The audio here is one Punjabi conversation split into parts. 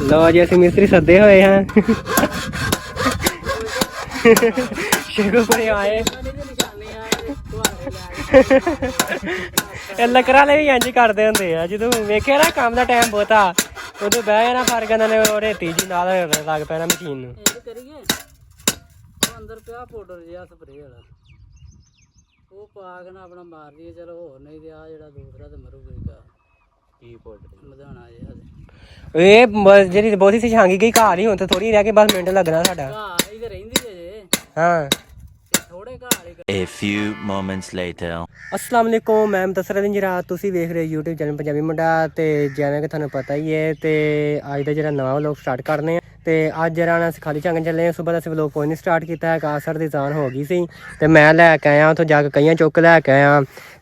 लो जी असं मिस्त्री सदे हुए हैं शेखुपुरे आए लकड़ा वाले भी इंज करते होंगे जो वेखे ना काम का टाइम बहुता उदो बह जाना फर्क रेती जी नाल लग पैना मशीन अंदर पिया पाउडर जिहा स्प्रे वाला ਉਹ ਪਾ ਕੇ ਨਾ ਆਪਣਾ ਮਾਰ ਲਈਏ ਚਲੋ ਹੋਰ ਨਹੀਂ ਤੇ ਆ ਜਿਹੜਾ ਦੂਸਰਾ ਤੇ ਮਰੂਗਾ ਕੀ ਪਾਊਡਰ ਲੁਧਿਆਣਾ ਜਿਹਾ ਇਹ ਜਿਹੜੀ ਬਹੁਤੀ ਛਾਂਗੀ ਗਈ ਘਾਹ ਨਹੀਂ ਹੁਣ ਤੇ ਥੋੜੀ ਰਹਿ ਕੇ ਬਸ ਮਿੰਟ ਲੱਗਣਾ ਸਾਡਾ ਘਾਹ ਹੀ ਤੇ ਰਹਿੰਦੀ ਅਜੇ ਹਾਂ ਥੋੜੇ ਘਾਹ ਹੀ A few moments later अस्सलाम वालेकुम मैं मुदस्सिर अली जरा तुसी वेख रहे यूट्यूब चैनल पंजाबी मुंडा ते जिवें कि तुहानूं पता ही है ते अज दा जिहड़ा नवां व्लॉग स्टार्ट करने आ ते अज जरा असीं खाली झंग चले सुबह दा असीं व्लॉग कोई नहीं स्टार्ट कीता है असर दी जान हो गई सी ते मैं लैके आया उत्थों जाके कईयां चुक लैके आया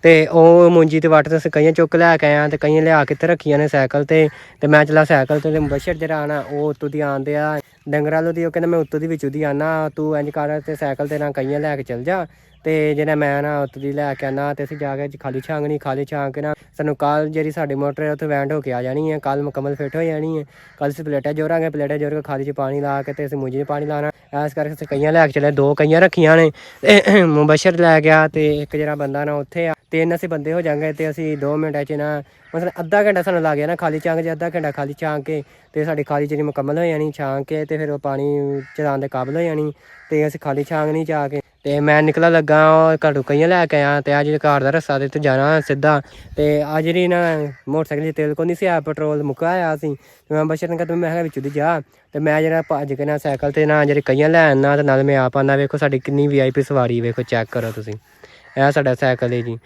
ते ओह मुंजी ते वट ते असीं कईयां चुक लैके आया ते कईयां लिया के रखियां ने साइकल ते मैं चला साइकल ते मुबशर जरा आना ओह उत्तों दी आंदे आ डंगरां दी ओह कहंदा मैं उत्तों दी विचों दी आना तू इंज कर ते साइकल ते ना कईयां लैके चल जा ਤੇ ਜਿਹੜਾ ਮੈਂ ਨਾ ਉੱਤੋਂ ਦੀ ਲੈ ਕੇ ਆਉਣਾ ਤੇ ਅਸੀਂ ਜਾ ਕੇ ਖਾਲੀ ਛਾਂਗਣੀ ਖਾਲੀ ਛਾਂਗ ਕੇ ਨਾ ਸਾਨੂੰ ਕੱਲ੍ਹ ਜਿਹੜੀ ਸਾਡੀ ਮੋਟਰ ਹੈ ਉੱਥੇ ਵੈਂਡ ਹੋ ਕੇ ਆ ਜਾਣੀ ਹੈ ਕੱਲ੍ਹ ਮੁਕੰਮਲ ਫਿੱਟ ਹੋ ਜਾਣੀ ਹੈ ਕੱਲ੍ਹ ਅਸੀਂ ਪਲੇਟਾਂ ਜੋੜਾਂਗੇ ਪਲੇਟਾਂ ਜੋੜ ਕੇ ਖਾਲੀ 'ਚ ਪਾਣੀ ਲਾ ਕੇ ਤੇ ਅਸੀਂ ਮੂੰਜੀ 'ਚ ਪਾਣੀ ਲਾਉਣਾ ਇਸ ਕਰਕੇ ਅਸੀਂ ਕਈਆਂ ਲੈ ਕੇ ਚੱਲੇ 2 ਕਈਆਂ ਰੱਖੀਆਂ ਨੇ ਤੇ ਮੁਬਸ਼ਰ ਲੈ ਗਿਆ ਤੇ ਇੱਕ ਜਿਹੜਾ ਬੰਦਾ ਨਾ ਉੱਥੇ ਆ 3 ਅਸੀਂ ਬੰਦੇ ਹੋ ਜਾਵਾਂਗੇ ਤੇ ਅਸੀਂ 2 ਮਿੰਟਾਂ 'ਚ ਨਾ ਮਤਲਬ ਅੱਧਾ ਘੰਟਾ ਸਾਨੂੰ ਲੱਗ ਗਿਆ ਨਾ ਖਾਲੀ ਛਾਂਗ 'ਚ ਅੱਧਾ ਘੰਟਾ ਖਾਲੀ ਛਾਂਗ ਕੇ ਤੇ ਸਾਡੀ ਖਾਲੀ ਜਿਹੜੀ ਮੁਕੰਮਲ ਹੋ ਜਾਣੀ ਛਾਂਗ ਕੇ ਤੇ ਫਿਰ ਉਹ ਪਾਣੀ ਚਲਾਉਣ ਦੇ ਕਾਬਲ ਹੋ ਜਾਣੀ ਤੇ ਅਸੀਂ ਖਾਲੀ ਛਾਂਗਣੀ 'ਚ ਆ ਕੇ ਤੇ ਮੈਂ ਨਿਕਲਾ ਲੱਗਾ ਘਰੋਂ ਕਈਆਂ ਲੈ ਕੇ ਆਇਆ ਤੇ ਆ ਜਿਹੜੇ ਘਰ ਦਾ ਰਸਤਾ ਤੇ ਜਾਣਾ ਸਿੱਧਾ ਤੇ ਆ ਜਿਹੜੀ ਨਾ ਮੋਟਰਸਾਈਕਲ 'ਚ ਤੇਲ ਕੋਈ ਨਹੀਂ ਸੀ ਆ ਪੈਟਰੋਲ ਮੁੱਕਾ ਆਇਆ ਸੀ ਤੇ ਮੈਂ ਬਸ਼ਰ ਨੇ ਕਿਹਾ ਮੈਂ ਕਿਹਾ ਵਿੱਚੋਂ ਦੀ ਜਾ ਤੇ ਮੈਂ ਜਿਹੜਾ ਭੱਜ ਕੇ ਨਾ ਸਾਈਕਲ ਤੇ ਨਾ ਜਿਹੜੇ ਕਈਆਂ ਲੈ ਆਉਣਾ ਤੇ ਨਾਲ ਮੈਂ ਆਪ ਆਉਂਦਾ ਵੇਖੋ ਸਾਡੀ ਕਿੰਨੀ VIP ਸਵਾਰੀ ਵੇਖੋ ਚੈੱਕ ਕਰੋ ਤੁਸੀਂ ਇਹ ਸਾਡਾ ਸਾਈਕਲ ਹੈ ਜੀ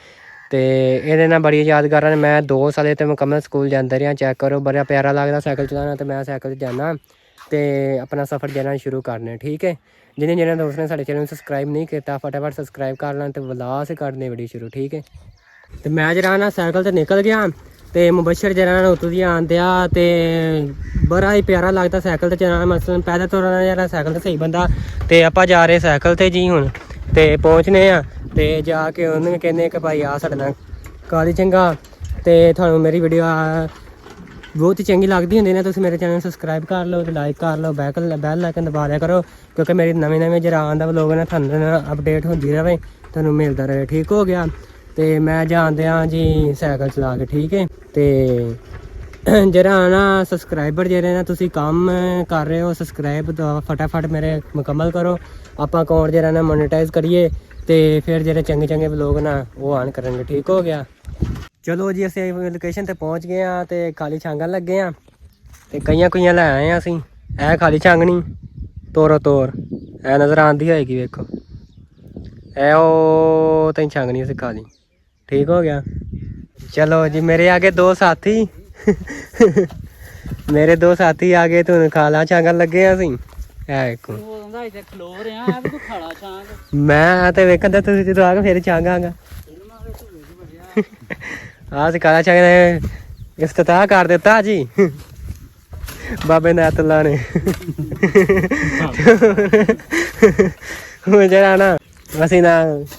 ਤੇ ਇਹਦੇ ਨਾਲ ਬੜੀਆਂ ਯਾਦਗਾਰਾਂ ਨੇ ਮੈਂ 2 ਸਾਲ ਤੇ ਮੁਕੰਮਲ ਸਕੂਲ ਜਾਂਦਾ ਰਿਹਾ ਚੈੱਕ ਕਰੋ ਬੜਾ ਪਿਆਰਾ ਲੱਗਦਾ ਸਾਈਕਲ ਚਲਾਉਣਾ ਤੇ ਮੈਂ ਸਾਈਕਲ 'ਤੇ ਜਾਣਾ ਤੇ ਆਪਣਾ ਸਫ਼ਰ ਜਾਣਾ ਸ਼ੁਰੂ ਕਰਨਾ ਠੀਕ ਹੈ ਜਿਹਨੇ ਦੋਸਤ ਨੇ ਸਾਡੇ ਚੈਨਲ ਨੂੰ ਸਬਸਕ੍ਰਾਈਬ ਨਹੀਂ ਕੀਤਾ ਫਟਾਫਟ ਸਬਸਕ੍ਰਾਈਬ ਕਰ ਲੈਣ ਤੇ ਵਲਾ ਸੇ ਕੱਢਨੇ ਵੀਡੀਓ ਸ਼ੁਰੂ ਠੀਕ ਹੈ ਤੇ ਮੈਂ ਜਿਹੜਾ ਨਾ ਸਾਈਕਲ 'ਤੇ ਨਿਕਲ ਗਿਆ ਤੇ ਮੁਬਸ਼ਰ ਜਿਹੜਾ ਉੱਤੋਂ ਦੀ ਆਉਂਦਿਆ ਤੇ ਬੜਾ ਹੀ ਪਿਆਰਾ ਲੱਗਦਾ ਸਾਈਕਲ 'ਤੇ ਚਲਾਉਣਾ ਮਸਲਨ ਪੈਦਲ ਤੁਰਨਾ ਜਿਹੜਾ ਸਾਈਕਲ 'ਤੇ ਸਹੀ ਬੰਦਾ ਤੇ ਆਪਾਂ ਜਾ ਰਹੇ ਸਾਈਕਲ 'ਤੇ ਜੀ ਹੁਣ ਤੇ ਪਹੁੰਚਨੇ ਆ ਤੇ ਜਾ ਕੇ ਉਹਨੂੰ ਕਹਿੰਦੇ ਕਿ ਭਾਈ ਆ ਸਾਡੇ ਨਾਲ ਕਾਲੀ ਚੰਗਾ ਤੇ ਤੁਹਾਨੂੰ ਮੇਰੀ ਵੀਡੀਓ ਬਹੁਤ ਹੀ ਚੰਗੀ ਲੱਗਦੀ ਹੁੰਦੀ ਨੇ ਤੁਸੀਂ ਮੇਰੇ ਚੈਨਲ ਨੂੰ ਸਬਸਕ੍ਰਾਈਬ ਕਰ ਲਓ ਤੇ ਲਾਈਕ ਕਰ ਲਓ ਬੈਲ ਲਾਈਕਨ ਦਬਾ ਦਿਆ ਕਰੋ ਕਿਉਂਕਿ ਮੇਰੀ ਨਵੇਂ ਜਿਹੜਾ ਆਉਂਦਾ ਵਲੋਗ ਨਾ ਤੁਹਾਨੂੰ ਅਪਡੇਟ ਹੁੰਦੀ ਰਹੇ ਤੁਹਾਨੂੰ ਮਿਲਦਾ ਰਹੇ ਠੀਕ ਹੋ ਗਿਆ ਤੇ ਮੈਂ ਜਾਂਦਿਆਂ ਜੀ ਸਾਈਕਲ ਚਲਾ ਕੇ ਠੀਕ ਹੈ ਤੇ ਜਿਹੜਾ ਨਾ ਸਬਸਕ੍ਰਾਈਬਰ ਜਿਹੜੇ ਨਾ ਤੁਸੀਂ ਕੰਮ ਕਰ ਰਹੇ ਹੋ ਸਬਸਕ੍ਰਾਈਬ ਫਟਾਫਟ ਮੇਰੇ ਮੁਕੰਮਲ ਕਰੋ ਆਪਾਂ ਅਕਾਊਂਟ ਜਿਹੜਾ ਨਾ ਮੋਨੀਟਾਈਜ਼ ਕਰੀਏ ਤੇ ਫਿਰ ਜਿਹੜੇ ਚੰਗੇ ਵਲੋਗ ਨਾ ਉਹ ਆਨ ਕਰਨਗੇ ਠੀਕ ਹੋ ਗਿਆ ਚਲੋ ਜੀ ਅਸੀਂ ਲੋਕੇਸ਼ਨ ਤੇ ਪਹੁੰਚ ਗਏ ਆ ਤੇ ਖਾਲੀ ਛਾਂਗਣ ਲੱਗੇ ਆ ਤੇ ਕਈਆਂ ਲੈ ਆਏ ਆ ਅਸੀਂ ਇਹ ਖਾਲੀ ਛਾਂਗਣੀ ਤੋਰ ਇਹ ਨਜ਼ਰ ਆਉਂਦੀ ਹੋਏਗੀ ਵੇਖੋ ਇਹ ਉਹ ਤੈਨੂੰ ਛਾਂਗਣੀ ਅਸੀਂ ਖਾਲੀ ਠੀਕ ਹੋ ਗਿਆ ਚਲੋ ਜੀ ਮੇਰੇ ਆਗੇ 2 ਸਾਥੀ ਮੇਰੇ 2 ਸਾਥੀ ਆ ਗਏ ਤੁਹਾਨੂੰ ਖਾਲਾ ਛਾਂਗਣ ਲੱਗੇ ਆ ਅਸੀਂ ਇਹ ਵੇਖੋ ਮੈਂ ਤੇ ਵੇਖਣ ਦਾ ਤੁਸੀਂ ਜਦੋਂ ਆ ਕੇ ਫਿਰ ਛਾਂਗਾਂਗਾ ਆ ਸਿਕਾਲਾ ਚਾਹੀਦਾ ਇਫਤਤਾਹ ਕਰ ਦਿੱਤਾ ਜੀ ਬਾਬੇ ਨਾਤੁੱਲਾ ਨੇ ਜਿਹੜਾ ਨਾ ਅਸੀਂ ਨਾ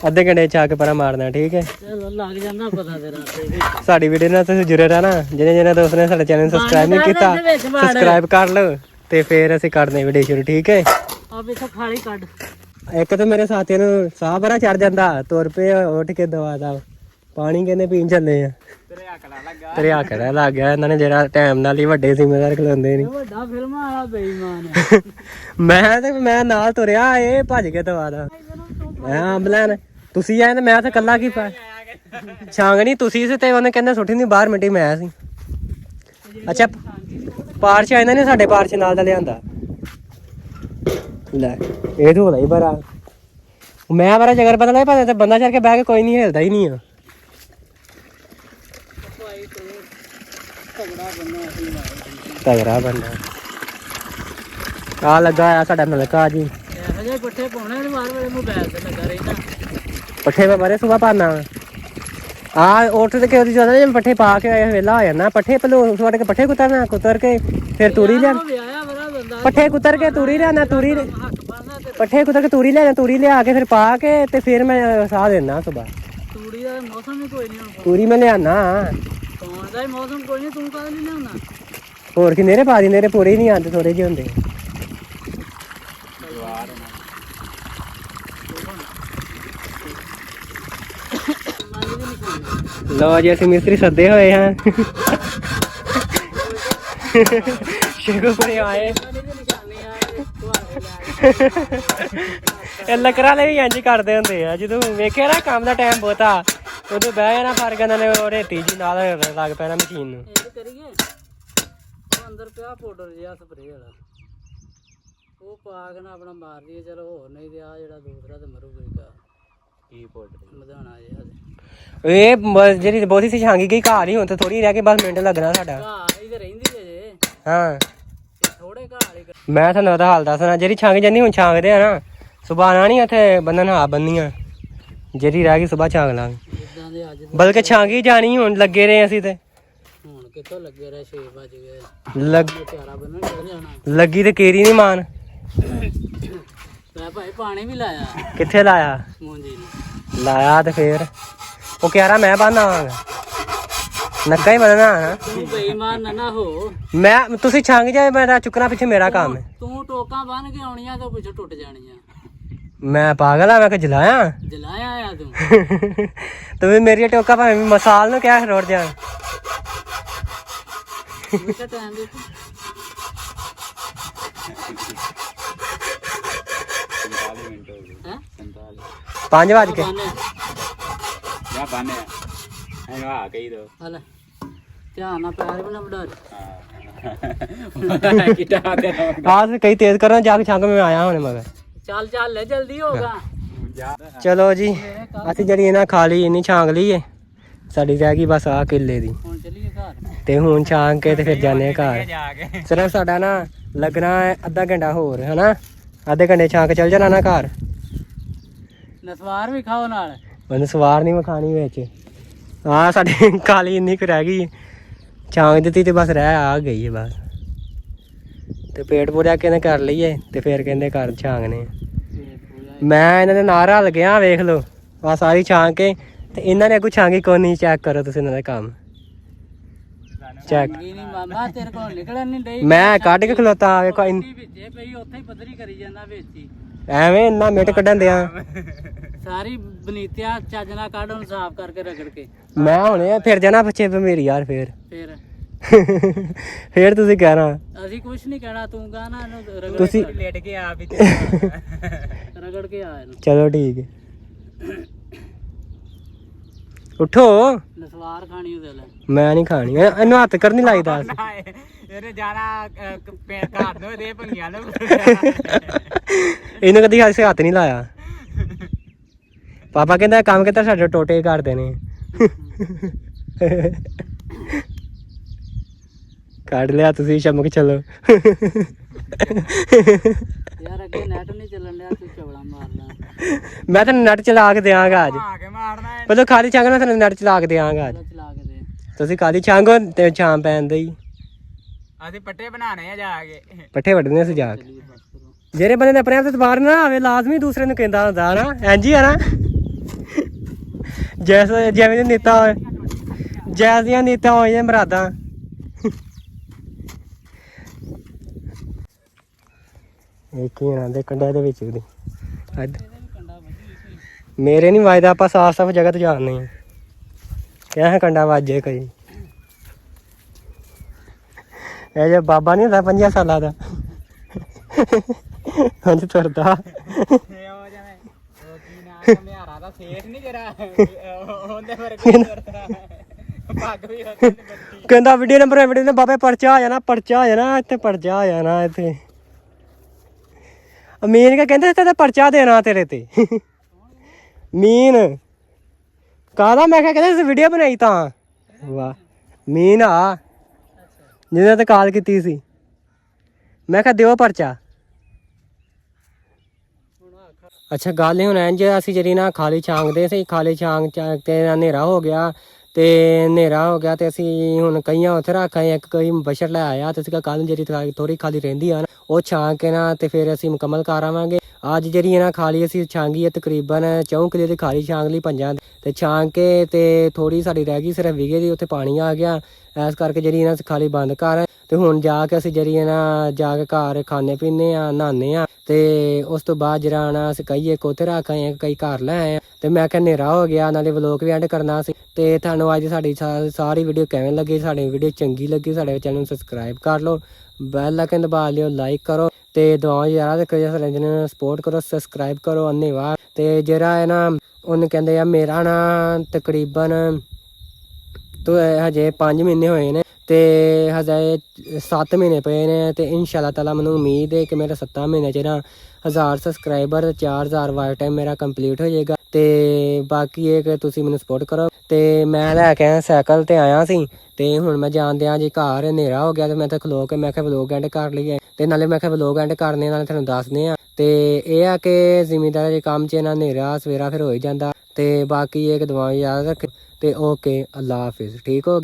ਅੱਧੇ ਘੰਟੇ ਚ ਆ ਕੇ ਪਰਾਂ ਮਾਰਨਾ ਠੀਕ ਹੈ ਲੱਗ ਜਾਂਦਾ ਪਤਾ ਤੇਰਾ ਸਾਡੀ ਵੀਡੀਓ ਨਾਲ ਤੁਸੀਂ ਜੁੜੇ ਰਹਿਣਾ ਜਿਹਨੇ ਦੋਸਤ ਨੇ ਸਾਡੇ ਚੈਨਲ ਨੂੰ ਸਬਸਕ੍ਰਾਈਬ ਨਹੀਂ ਕੀਤਾ ਸਬਸਕ੍ਰਾਈਬ ਕਰ ਲਓ ਤੇ ਫਿਰ ਅਸੀਂ ਕਰਦੇ ਵੀਡੀਓ ਸ਼ੁਰੂ ਠੀਕ ਹੈ ਆ ਵੇਖੋ ਖਾਲੀ ਕੱਢ ਇੱਕ ਤਾਂ ਮੇਰੇ ਸਾਥੀਆਂ ਨੂੰ ਸਾਹ ਬੜਾ ਚੜ ਜਾਂਦਾ ਤੁਰ ਪਏ ਉੱਠ ਕੇ ਦਵਾ ਦਾ ਪਾਣੀ ਕਹਿੰਦੇ ਪੀਣ ਚੱਲੇ ਆ ਤੇਰੇ ਆਕੜਾ ਲੱਗ ਗਿਆ ਇਹਨਾਂ ਨੇ ਜਿਹੜਾ ਟਾਈਮ ਨਾਲ ਹੀ ਵੱਡੇ ਜ਼ਿੰਮੇਦਾਰ ਖਲੋਂਦੇ ਨਹੀਂ ਵੱਡਾ ਫਿਲਮਾਂ ਵਾਲਾ ਬੇਈਮਾਨ ਮੈਂ ਨਾਲ ਤੁਰਿਆ ਇਹ ਭੱਜ ਕੇ ਦਵਾ ਦਾ ਅੰਬਲੈਨ ਤੁਸੀਂ ਆਏ ਤੇ ਮੈਂ ਤਾਂ ਕੱਲਾ ਕੀ ਪਾ ਛਾਂਗਣੀ ਤੁਸੀਂ ਸੀ ਤੇ ਉਹਨੇ ਕਹਿੰਦਾ ਸੁੱਟੀ ਨਹੀਂ ਬਾਹਰ ਮਿੱਟੀ ਮੈਂ ਸੀ ਅੱਛਾ ਪਾਰਸ਼ ਆਇੰਦਾ ਨੇ ਸਾਡੇ ਪਾਰਸ਼ ਨਾਲ ਦਾ ਲਿਆਂਦਾ ਲੈ ਇਹ ਤਾਂ ਹੋਦਾ ਹੀ ਬੜਾ ਮੈਂ ਬੜਾ ਜਗਰ ਪਤਾ ਲੱਗ ਪਾ ਤੇ ਬੰਦਾ ਚੜ ਕੇ ਬਹਿ ਕੇ ਕੋਈ ਨਹੀਂ ਹਿਲਦਾ ਹੀ ਨਹੀਂ ਆ ਤਗੜਾ ਬੰਦਾ ਆ ਲੱਗਾ ਆ ਸਾਡਾ ਨਲਕਾ ਜੀ ਇਹੋ ਜਿਹੇ ਪੱਠੇ ਪਾਉਣੇ ਨੇ ਵਾਰ ਵਾਰ ਮੋਬਾਈਲ ਤੇ ਲੱਗਾ ਰਹਿੰਦਾ ਪੱਠੇ ਮੈਂ ਬਾਰੇ ਸੁਬਾ ਪਾਣਾ ਆ ਉੱਠ ਕੇ ਉਹਦੀ ਜਦੋਂ ਜੇ ਪੱਠੇ ਪਾ ਕੇ ਵੇਲਾ ਹੋ ਜਾਂਦਾ ਪੱਠੇ ਪਹਿਲੋਂ ਸੁੱਟ ਕੇ ਪੱਠੇ ਕੁਤਰ ਕੇ ਫਿਰ ਤੂੜੀ ਲਿਆ ਪੱਠੇ ਕੁਤਰ ਕੇ ਤੂੜੀ ਲਿਆਣਾ ਪੱਠੇ ਕੁਤਰ ਕੇ ਤੂੜੀ ਲਿਆ ਕੇ ਫਿਰ ਪਾ ਕੇ ਤੇ ਫਿਰ ਮੈਂ ਸਾਹ ਦੇਣਾ ਸੁਬਾ ਤੂੜੀ ਦਾ ਮੌਸਮ ਹੀ ਕੋਈ ਨਹੀਂ ਹੁਣ ਤੂੜੀ ਮੈਂ ਲਿਆਣਾ ਸੌਣ ਦਾ ਮੌਸਮ ਕੋਈ ਨਹੀਂ ਤੂੰ ਕਾਹਦੇ ਲਈ ਲਿਆਉਣਾ ਹੋਰ ਕਿ ਨੇਰੇ ਪਾ ਦੀ, ਨੇਰੇ ਪੂਰੇ ਹੀ ਨਹੀਂ ਆਉਂਦੇ, ਥੋੜੇ ਜਿਹੇ ਹੁੰਦੇ। ਲਓ ਜੀ ਅਸੀਂ ਮਿਸਤਰੀ ਸੱਦੇ ਹੋਏ ਹਾਂ। ਸ਼ੁਕਰੇ ਆਏ। ਇਹ ਲੱਕੜਾਂ ਵਾਲੇ ਵੀ ਇੰਝ ਕਰਦੇ ਹੁੰਦੇ ਆ, ਜਦੋਂ ਵੇਖਿਆ ਨਾ ਕੰਮ ਦਾ ਟਾਈਮ ਬਹੁਤਾ ਉਦੋਂ ਬਹਿ ਜਾਣਾ ਫਰਕ ਇਹਨਾਂ ਨੇ ਉਹ ਰੇਤੀ ਜੀ ਨਾਲ ਲੱਗ ਪੈਣਾ ਮਸ਼ੀਨ ਨੂੰ। ਇਹ ਕਰੀਏ ਉਹ ਅੰਦਰ ਪਿਆ ਪਾਊਡਰ ਜਿਹਾ ਸਪਰੇਅ ਵਾਲਾ, ਉਹ ਪਾ ਕੇ ਨਾ ਆਪਣਾ ਮਾਰ ਦਈਏ, ਚਲੋ ਹੋਰ ਨਹੀਂ ਤੇ ਆ ਜਿਹੜਾ ਦੂਸਰਾ ਤੇ ਮਰੂਗਾ ਕੀ ਪਾਊਡਰ ਮਧਾਣਾ ਜਿਹਾ। ਇਹ ਜਿਹੜੀ ਬਹੁਤੀ ਸੀ ਛਾਂਗੀ ਗਈ ਘਾਹ ਨਹੀਂ, ਹੁਣ ਤੇ ਥੋੜੀ ਰਹਿ ਕੇ ਬਸ ਮਿੰਟ ਲੱਗਣਾ ਸਾਡਾ। ਘਾਹ ਹੀ ਤੇ ਰਹਿੰਦੀ ਅਜੇ, ਹਾਂ ਥੋੜੇ ਘਾਹ ਵਾਲੀ। ਮੈਂ ਤੁਹਾਨੂੰ ਉਹਦਾ ਹਾਲ ਦੱਸਣਾ, ਜਿਹੜੀ ਛਾਂਗ ਜਾਂਦੀ ਹੁਣ ਛਾਂਗਦੇ ਆ ਨਾ, ਸੁਬਾਹ ਨਾ ਨਹੀਂ ਉੱਥੇ ਬੰਨਣ ਹਾਂ ਬੰਨੀਆਂ, ਜਿਹੜੀ ਰਹਿ ਗਈ ਸੁਬਾਹ ਛਾਂਗ ਲਾਂਗੇ। ਜਿੱਦਾਂ ਦੇ ਅੱਜ ਬਲਕਿ ਛਾਂਗੀ ਜਾਣੀ ਹੁਣ ਲੱਗੇ ਰਹੇ ਅਸੀਂ ਤੇ ਹੁਣ ਕਿੱਥੋਂ ਲੱਗੇ ਰਹੇ 6 ਵਜ ਗਏ, ਚਾਰਾ ਬੰਨਣ ਚੱਲ ਜਾਣਾ। ਲੱਗੀ ਤੇ ਕੇਰੀ ਨਹੀਂ ਮਾਨ। ਮੈਂ ਭਾਈ ਪਾਣੀ ਵੀ ਲਾਇਆ ਕਿੱਥੇ ਲਾਇਆ? ਮੂੰਜੀ ਨੂੰ ਲਾਇਆ ਤੇ ਫੇਰ ਉਹ ਕਿਆਰਾ ਮੈਂ ਬੰਨ ਆਵਾਂਗਾ, ਨੱਕਾ ਹੀ ਬੰਨਣਾ ਨਾ। ਤੂੰ ਬੇਈਮਾਨ ਨਾ ਹੋ, ਮੈਂ ਤੁਸੀਂ ਛਾਂਗ ਜਾਏ, ਮੇਰਾ ਚੁੱਕਣਾ ਪਿੱਛੇ ਮੇਰਾ ਕੰਮ ਹੈ। ਤੂੰ ਟੋਕਾਂ ਬੰਨ ਕੇ ਆਉਣੀਆਂ ਤੇ ਪਿੱਛੇ ਟੁੱਟ ਜਾਣੀਆਂ। ਮੈਂ ਪਾਗਲ ਆ, ਮੈਂ ਕਿ ਜਲਾਇਆ ਜਲਾਇਆ ਆ ਤੂੰ। ਤੂੰ ਵੀ ਮੇਰੀ ਟੋਕਾ ਭਾਵੇਂ ਮਸਾਲ ਨੂੰ ਕਿਹਾ ਰੋੜ ਜਾਣ। ਕਿੰਨਾ ਟਾਈਮ ਦੇਖੋ 45 ਮਿੰਟ ਹੋ ਗਏ। ਹੈ 5 ਵਜ ਕੇ ਜਾ ਬਾਨੇ ਇਹਨੂੰ ਆ ਕਹੀ ਦੋ ਹਲੇ ਧਿਆਨ ਨਾਲ ਪੈਰ ਵੀ ਨਾ ਵਡਾ ਕਿਟਾ ਤੇ ਆਹ ਕਈ ਤੇਜ਼ ਕਰਨਾ ਜਾ ਕੇ ਛੰਗ ਮੈਂ ਆਇਆ ਹੁਣ ਮਗਰ। ਚੱਲ ਚੱਲ ਲੈ ਜਲਦੀ ਹੋਗਾ। ਚਲੋ ਜੀ ਅਸੀਂ ਜਿਹੜੀ ਇਹਨਾਂ ਖਾਲੀ ਇੰਨੀ ਛਾਂਗ ਲਈ ਏ, ਸਾਡੀ ਰਹਿ ਗਈ ਬਸ ਆਹ ਕਿੱਲੇ ਦੀ। ਹੁਣ ਚੱਲੀਏ ਘਰ ਤੇ ਹੁਣ ਛਾਂਗ ਕੇ ਤੇ ਫਿਰ ਜਾਂਦੇ ਆ ਘਰ। ਸਿਰਫ ਸਾਡਾ ਨਾ ਲੱਗਣਾ ਹੈ ਅੱਧਾ ਘੰਟਾ ਹੋਰ, ਹਨਾ ਅੱਧੇ ਘੰਟੇ ਛਾਂਗ ਚੱਲ ਜਾਣਾ ਨਾ ਘਰ। ਨਸਵਾਰ ਵੀ ਖਾਓ ਨਾਲ, ਉਹਨੂੰ ਸਵਾਰ ਨਹੀਂ ਵਿਖਾਣੀ ਵਿੱਚ। ਆਹ ਸਾਡੀ ਖਾਲੀ ਇੰਨੀ ਕੁ ਰਹਿ ਗਈ, ਛਾਂਗ ਦਿੱਤੀ ਤੇ ਬਸ ਰਹਿ ਆ ਗਈ ਹੈ ਬਸ। ਤੇ ਪੇਟ ਪੂਰਿਆ ਕਹਿੰਦੇ ਕਰ ਲਈਏ ਤੇ ਫਿਰ ਕਹਿੰਦੇ ਘਰ ਛਾਂਗਨੇ। ਮੈਂ ਇਹਨਾਂ ਦੇ ਨਾਲ ਰਲ ਗਿਆ, ਵੇਖ ਲਓ ਆ ਸਾਰੀ ਛਾਂਗ ਕੇ, ਤੇ ਇਹਨਾਂ ਨੇ ਅੱਗੋਂ ਛਾਂਗੀ ਕੋਈ ਨਹੀਂ। ਚੈੱਕ ਕਰੋ ਤੁਸੀਂ ਇਹਨਾਂ ਦਾ ਕੰਮ, ਚੈੱਕ। ਨਹੀਂ ਮਾਮਾ ਤੇਰੇ ਕੋਲ ਨਿਕਲਣ ਨਹੀਂ ਡਈ, ਮੈਂ ਕੱਢ ਕੇ ਖਲੋਤਾ ਵੇਖੋ ਵਿੱਚੇ ਪਈ ਉੱਥੇ ਹੀ ਪੱਧਰੀ ਕਰੀ ਜਾਂਦਾ ਵਿੱਚ ਹੀ। ਐਵੇਂ ਇੰਨਾ ਮਿੰਟ ਕੱਢਣ ਦਿਆਂ। ਸਾਰੀ ਬਨੀਤਿਆ ਚੱਜ ਨਾਲ ਕੱਢ ਉਹਨੂੰ ਸਾਫ਼ ਕਰਕੇ ਰਗੜ ਕੇ। ਮੈਂ ਹੁਣੇ ਫਿਰ ਜਾਣਾ ਪਿੱਛੇ ਮੇਰੀ ਯਾਰ ਫਿਰ ਫਿਰ ਤੁਸੀਂ ਕਹਿਣਾ ਅਸੀਂ ਕੁਛ ਨਹੀਂ ਕਹਿਣਾ, ਤੂੰ ਕਹਣਾ ਇਹਨੂੰ ਰਗੜ ਤੁਸੀਂ ਲੇਟ ਕੇ ਆ ਵੀ ਰਗੜ ਕੇ ਆ ਇਹਨੂੰ। ਚਲੋ ਠੀਕ ਹੈ, ਉੱਠੋ। ਨਸਵਾਰ ਖਾਣੀ ਉਹਦੇ ਲੈ, ਮੈਂ ਨਹੀਂ ਖਾਣੀ, ਇਹਨੂੰ ਹੱਥ ਕਰ ਨਹੀਂ ਲਾਈਦਾ। ਇਹਨੇ ਜਾਣਾ ਘਰ ਨੂੰ ਦੇ ਭੰਗੀਆਂ ਨੂੰ। ਇਹਨੂੰ ਕਦੀ ਹੱਥ ਨਹੀਂ ਲਾਇਆ। ਪਾਪਾ ਕਹਿੰਦਾ ਕੰਮ ਕਿੱਦਾਂ ਸਾਡੇ ਟੋਟੇ ਕਰਦੇ ਨੇ। ਕੱਢ ਲਿਆ ਤੁਸੀਂ ਚਮਕ। ਚਲੋ ਯਾਰ ਅੱਗੇ ਨੈਟ ਨਹੀਂ ਚੱਲਣ ਡਿਆ, ਤੂੰ ਚਵਲਾ ਮਾਰ ਲਾ। ਮੈਂ ਤਾਂ ਨੈਟ ਚਲਾ ਕੇ ਦਿਆਂਗਾ ਅੱਜ। ਪਹਿਲਾਂ ਖਾਲੀ ਛਾਂਗ ਮੈਂ ਤੁਹਾਨੂੰ ਨੈਟ ਚਲਾ ਕੇ ਦਿਆਂਗਾ ਅੱਜ। ਚਲਾ ਕੇ ਦੇ, ਤੁਸੀਂ ਖਾਲੀ ਛਾਂਗੋ ਤੇ ਸ਼ਾਮ ਪੈਣ ਦੇ ਹੀ ਅਸੀਂ ਪੱਟੇ ਬਣਾਣੇ ਆ ਜਾ ਕੇ। ਪੱਠੇ ਵੱਢਣੇ ਅਸੀਂ ਜਾ ਕੇ। ਜਿਹੜੇ ਬੰਦੇ ਨੇ ਆਪਣੇ ਆਪ ਤੇ ਬਾਹਰ ਨਾ ਆਵੇ, ਲਾਜ਼ਮੀ ਦੂਸਰੇ ਨੂੰ ਕਹਿੰਦਾ ਹੁੰਦਾ ਨਾ, ਇੰਝ ਹੀ ਆ ਨਾ। ਜਿਵੇਂ ਦੇ ਨੇਤਾ ਹੋਏ, ਜੈਸੀਆਂ ਨੀਤਾਂ ਹੋਈਆਂ ਮਰਾਦਾਂ। ਇੱਕ ਹੀ ਨਾ ਦੇ ਕੰਡਾ ਦੇ ਵਿੱਚ ਉਹਦੀ ਮੇਰੇ ਨਹੀਂ ਵੱਜਦਾ, ਆਪਾਂ ਸਾਫ ਸਾਫ ਜਗ੍ਹਾ ਤੇ ਜਾਣੇ ਆ। ਕਿਆ ਕੰਡਾ ਵੱਜੇ ਕਈ। ਇਹ ਜੇ ਬਾਬਾ ਨਹੀਂ ਹੁੰਦਾ 50 ਸਾਲਾਂ ਦਾ, ਹਾਂਜੀ ਤੁਰਦਾ। ਕਹਿੰਦਾ ਵੀਡੀਓ ਨੰਬਰ ਬਾਬੇ ਪਰਚਾ ਆ ਜਾਣਾ, ਪਰਚਾ ਆ ਜਾਣਾ ਇੱਥੇ, ਪਰਚਾ ਆ ਜਾਣਾ ਇੱਥੇ। ਅਮੀਨ ਕਾ ਕਹਿੰਦੇ ਤੇ ਪਰਚਾ ਦੇਣਾ ਤੇਰੇ ਤੇ। ਮੀਨ ਕਾਹਦਾ? ਮੈਂ ਕਿਹਾ ਕਹਿੰਦੇ ਵੀਡੀਓ ਬਣਾਈ ਤਾਂ। ਵਾਹ ਮੀਨ ਆ ਜਿਹਨੇ ਤੇ ਕਾਲ ਕੀਤੀ ਸੀ। ਮੈਂ ਕਿਹਾ ਦਿਓ ਪਰਚਾ। ਅੱਛਾ ਗੱਲ ਹੁਣ ਇੰਝ, ਅਸੀਂ ਜਿਹੜੀ ਨਾ ਖਾਲੀ ਛਾਂਗਦੇ ਸੀ, ਖਾਲੀ ਛਾਂਗ ਤੇ ਹਨੇਰਾ ਹੋ ਗਿਆ ਤੇ ਅਸੀਂ ਹੁਣ ਕਈਆਂ ਉੱਥੇ ਰੱਖ ਆਏ, ਇੱਕ ਕਈ ਬਸ਼ਰ ਲੈ ਆਇਆ ਤੇ ਅਸੀਂ ਕੱਲ ਨੂੰ ਜਿਹੜੀ ਥੋੜੀ ਖਾਲੀ ਰਹਿੰਦੀ ਆ ਨਾ ਉਹ ਛਾਂਗ ਕੇ ਨਾ ਤੇ ਫਿਰ ਅਸੀਂ ਮੁਕੰਮਲ ਕਰ ਆਵਾਂਗੇ। ਅੱਜ ਜਿਹੜੀ ਨਾ ਖਾਲੀ ਅਸੀਂ ਛਾਂਗੀ ਹੈ ਤਕਰੀਬਨ 4 ਕਿੱਲੇ ਦੀ ਖਾਲੀ ਛਾਂਗ ਲਈ 5 ਤੇ ਛਾਂਗ ਕੇ ਤੇ ਥੋੜੀ ਸਾਡੀ ਰਹਿ ਗਈ ਸਿਰਫ ਵਿਗੇ ਦੀ, ਉੱਥੇ ਪਾਣੀ ਆ ਗਿਆ। ਇਸ ਕਰਕੇ ਜਿਹੜੀ ਇਹਨਾਂ ਖਾਲੀ ਬੰਦ ਕਰ ਤੇ ਹੁਣ ਜਾ ਕੇ ਅਸੀਂ ਜਿਹੜੀ ਨਾ ਜਾ ਕੇ ਘਰ ਖਾਣੇ ਪੀਣੇ ਆ, ਨਹਾਉਂਦੇ ਆ, ਤੇ ਉਸ ਤੋਂ ਬਾਅਦ ਜਿਹੜਾ ਨਾ ਅਸੀਂ ਕਹੀਏ ਕੋਤੇ ਰੱਖ ਆਏ ਆ, ਕਈ ਘਰ ਲੈ ਆਏ ਆ। ਤੇ ਮੈਂ ਕਿਹਾ ਹਨੇਰਾ ਹੋ ਗਿਆ, ਨਾਲੇ ਵਲੋਗ ਵੀ ਐਂਡ ਕਰਨਾ ਸੀ। ਤੇ ਤੁਹਾਨੂੰ ਅੱਜ ਸਾਡੀ ਸਾਰੀ ਵੀਡੀਓ ਕਿਵੇਂ ਲੱਗੀ? ਸਾਡੀ ਵੀਡੀਓ ਚੰਗੀ ਲੱਗੀ ਸਾਡੇ ਚੈਨਲ ਨੂੰ ਸਬਸਕ੍ਰਾਈਬ ਕਰ ਲਓ, ਬੈਲ ਆਈਕਨ ਦਬਾ ਲਿਓ, ਲਾਈਕ ਕਰੋ ਤੇ ਦੁਆਵਾਂ ਯਾਰਾਂ ਦੇ ਕਰਿਓ, ਸਾਡੇ ਚੈਨਲ ਨੂੰ ਸਪੋਰਟ ਕਰੋ, ਸਬਸਕ੍ਰਾਈਬ ਕਰੋ। ਧੰਨਵਾਦ। ਤੇ ਜਿਹੜਾ ਹੈ ਨਾ ਉਹਨੂੰ ਕਹਿੰਦੇ ਆ ਮੇਰਾ ਨਾ ਤਕਰੀਬਨ ਹਜੇ 5 ਮਹੀਨੇ ਹੋਏ ਨੇ ਤੇ ਹਜੇ 7 ਮਹੀਨੇ ਪਏ ਨੇ, ਤੇ ਇਨਸ਼ਾਅੱਲਾ ਤਾਲਾ ਮੈਨੂੰ ਉਮੀਦ ਹੈ ਕਿ ਮੇਰਾ 7 ਮਹੀਨੇ 'ਚ ਨਾ 1000 ਸਬਸਕ੍ਰਾਈਬਰ 4000 ਵਾਚ ਟਾਈਮ ਮੇਰਾ ਕੰਪਲੀਟ ਹੋ ਜਾਏਗਾ। ਤੇ ਬਾਕੀ ਇਹ ਕਿ ਤੁਸੀਂ ਮੈਨੂੰ ਸਪੋਰਟ ਕਰੋ। ਤੇ ਮੈਂ ਲੈ ਕੇ ਸਾਈਕਲ ਤੇ ਆਇਆ ਸੀ, ਤੇ ਹੁਣ ਮੈਂ ਜਾਂਦਿਆਂ ਜੀ ਘਰ ਹਨੇਰਾ ਹੋ ਗਿਆ, ਤੇ ਮੈਂ ਤਾਂ ਖਲੋ ਕੇ ਮੈਂ ਕਿਹਾ ਵਲੋਗ ਐਂਡ ਕਰ ਲਈਏ। ਤੇ ਨਾਲੇ ਮੈਂ ਕਿਹਾ ਵਲੋਗ ਐਂਡ ਕਰਨੇ ਨਾਲ ਤੁਹਾਨੂੰ ਦੱਸਦੇ ਆ। ਤੇ ਇਹ ਆ ਕਿ ਜ਼ਿਮੀਂਦਾਰ ਦੇ ਕੰਮ 'ਚ ਨਾ ਹਨੇਰਾ ਸਵੇਰਾ ਫਿਰ ਹੋ ਹੀ ਜਾਂਦਾ। ਤੇ ਬਾਕੀ ਇਹ ਕਿ ਦੁਆ ਯਾਦ ਰੱਖ। ਤੇ ਓਕੇ, ਅੱਲਾ ਹਾਫਿਜ਼। ਠੀਕ ਹੋ ਗਿਆ।